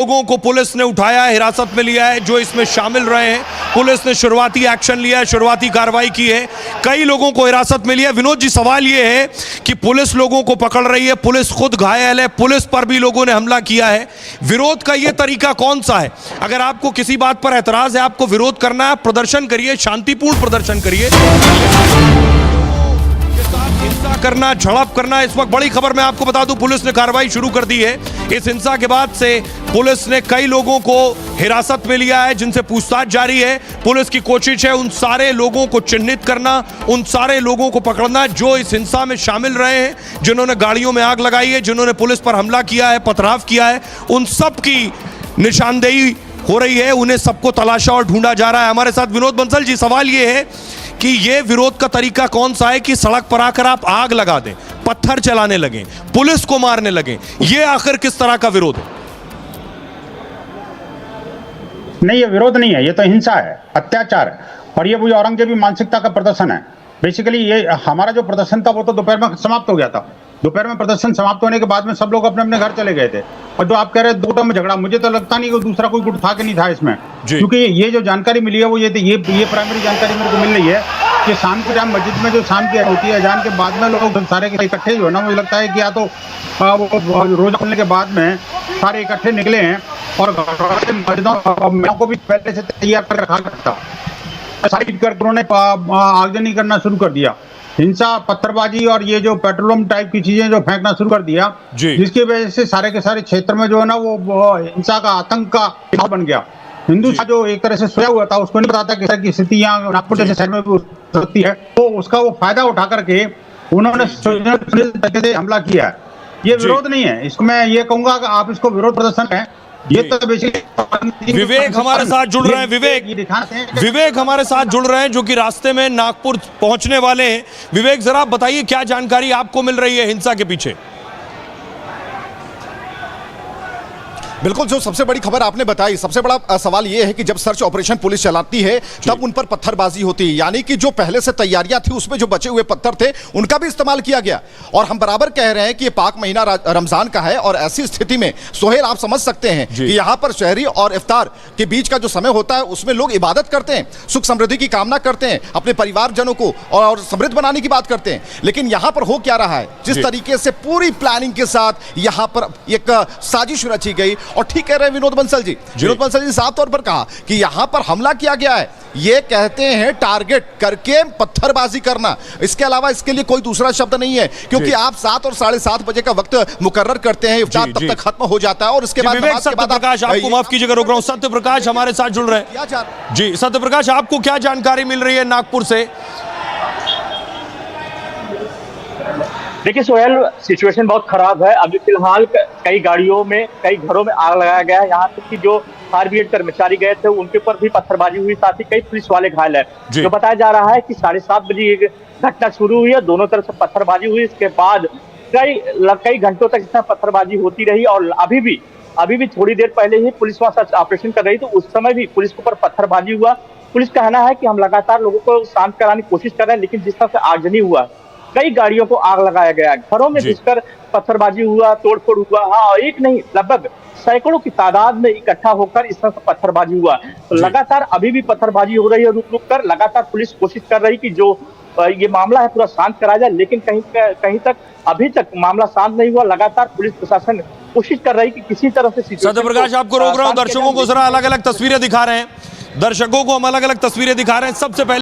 लोगों को पुलिस ने उठाया, हिरासत में लिया है जो इसमें शामिल रहे हैं। पुलिस ने शुरुआती एक्शन लिया है, शुरुआती कार्रवाई की है, कई लोगों को हिरासत में लिया। विनोद जी, सवाल यह है कि पुलिस लोगों को पकड़ रही है, पुलिस खुद घायल है, पुलिस पर भी लोगों ने हमला किया है। विरोध का यह तरीका कौन सा है? अगर आपको किसी बात पर एतराज है, आपको विरोध करना है, प्रदर्शन करिए, शांतिपूर्ण प्रदर्शन करिए। हिंसा करना, झड़प करना, इस वक्त बड़ी खबर मैं आपको बता दूं, पुलिस ने कार्रवाई शुरू कर दी है। इस हिंसा के बाद से पुलिस ने कई लोगों को हिरासत में लिया है, जिनसे पूछताछ जारी है। पुलिस की कोशिश है उन सारे लोगों को चिन्हित करना, उन सारे लोगों को पकड़ना जो इस हिंसा में शामिल रहे हैं, जिन्होंने गाड़ियों में आग लगाई है, जिन्होंने पुलिस पर हमला किया है, पथराव किया है। उन सब की निशानदेही हो रही है, उन्हें सबको तलाशा और ढूंढा जा रहा है। हमारे साथ विनोद बंसल जी, सवाल यह है कि ये विरोध का तरीका कौन सा है कि सड़क पर आकर आप आग लगा दें, पत्थर चलाने लगे, पुलिस को मारने लगे? ये आखिर किस तरह का विरोध है? नहीं, ये विरोध नहीं है, ये तो हिंसा है, अत्याचार है। और ये वो औरंगजेबी मानसिकता का प्रदर्शन है। बेसिकली ये हमारा जो प्रदर्शन था वो तो दोपहर में समाप्त हो गया था। दोपहर में प्रदर्शन समाप्त होने के बाद में सब लोग अपने अपने घर चले गए थे। और जो आप कह रहे हैं दो में झगड़ा, मुझे तो लगता नहीं कि दूसरा कोई गुट था कि नहीं था इसमें, क्योंकि ये जो जानकारी मिली है वो ये प्राइमरी जानकारी मेरे को मिल रही है कि शाम के टाइम मस्जिद में जो शाम की होती है अजान के बाद में लोग सारे इकट्ठे जो है ना, मुझे लगता है कि या तो रोजा खोलने के बाद में सारे इकट्ठे निकले हैं और मस्जिदों को भी पहले से तैयार कर रखा था। सारी उन्होंने आगजनी करना शुरू कर दिया, हिंसा, पत्थरबाजी और ये जो पेट्रोलियम टाइप की चीजें जो फेंकना शुरू कर दिया, जिसकी वजह से सारे के सारे क्षेत्र में जो है ना वो हिंसा का, आतंक का माहौल बन गया। हिंदू जो एक तरह से सोया हुआ था, उसको नहीं पता था किस तरह की स्थिति यहाँ नागपुर जैसे शहर में भी होती है, तो उसका वो फायदा उठा करके उन्होंने हमला किया है। ये विरोध नहीं है, इसको मैं ये कहूंगा कि आप इसको विरोध प्रदर्शन है। ये तो बेसिकली विवेक हमारे साथ जुड़ रहे हैं। विवेक हमारे साथ जुड़ रहे हैं जो कि रास्ते में नागपुर पहुंचने वाले हैं। विवेक, जरा बताइए क्या जानकारी आपको मिल रही है हिंसा के पीछे? बिल्कुल, जो सबसे बड़ी खबर आपने बताई, सबसे बड़ा सवाल यह है कि जब सर्च ऑपरेशन पुलिस चलाती है तब उन पर पत्थरबाजी होती है, यानी कि जो पहले से तैयारियां थी उसमें जो बचे हुए पत्थर थे उनका भी इस्तेमाल किया गया। और हम बराबर कह रहे हैं कि ये पाक महीना रमजान का है और ऐसी स्थिति में सोहेल आप समझ सकते हैं कि यहां पर शहरी और इफ्तार के बीच का जो समय होता है उसमें लोग इबादत करते हैं, सुख समृद्धि की कामना करते हैं, अपने परिवारजनों को और समृद्ध बनाने की बात करते हैं। लेकिन यहां पर हो क्या रहा है, जिस तरीके से पूरी प्लानिंग के साथ यहां पर एक साजिश रची गई। और ठीक कह रहे हैं विनोद बंसल जी, साफ तौर पर कहा कि यहां पर हमला किया गया है, ये कहते हैं टारगेट करके पत्थरबाजी करना, इसके अलावा इसके लिए कोई दूसरा शब्द नहीं है। क्योंकि आप 7 और 7:30 बजे का वक्त मुकर्रर करते हैं, इफ्तार तब तक खत्म हो जाता है और उसके बाद सत्यप्रकाश, आपको माफ कीजिएगा रोक रहा हूं, सत्यप्रकाश हमारे साथ जुड़ रहे हैं। जी सत्यप्रकाश, आपको क्या जानकारी मिल रही है नागपुर से? देखिए सोहेल, सिचुएशन बहुत खराब है। अभी फिलहाल कई गाड़ियों में, कई घरों में आग लगाया गया है। यहाँ तक कि जो फायर ब्रिगेड कर्मचारी गए थे उनके ऊपर भी पत्थरबाजी हुई, साथ ही कई पुलिस वाले घायल है। जो बताया जा रहा है कि 7:30 बजे ये घटना शुरू हुई है, दोनों तरफ से पत्थरबाजी हुई। इसके बाद कई घंटों तक इसमें पत्थरबाजी होती रही और अभी भी थोड़ी देर पहले ही पुलिस वहां सर्च ऑपरेशन कर रही, तो उस समय भी पुलिस के ऊपर पत्थरबाजी हुआ। पुलिस का कहना है कि हम लगातार लोगों को शांत कराने की कोशिश कर रहे हैं, लेकिन जिस तरह से आगजनी हुआ, कई गाड़ियों को आग लगाया गया, घरों में घुसकर पत्थरबाजी हुआ, तोड़फोड़ हुआ। हाँ, एक नहीं, लगभग सैकड़ों की तादाद में इकट्ठा होकर इस तरह से पत्थरबाजी हुआ। तो लगातार अभी भी पत्थरबाजी हो रही है, रुक रुक कर। लगातार पुलिस कोशिश कर रही कि जो ये मामला है पूरा शांत कराया जाए, लेकिन कहीं तक अभी तक मामला शांत नहीं हुआ। लगातार पुलिस प्रशासन कोशिश कर रही कि किसी तरह से सत्यप्रकाश, आपको रोक रहा हूं, दर्शकों को जरा अलग अलग तस्वीरें दिखा रहे हैं। दर्शकों को हम अलग अलग तस्वीरें दिखा रहे हैं। सबसे पहले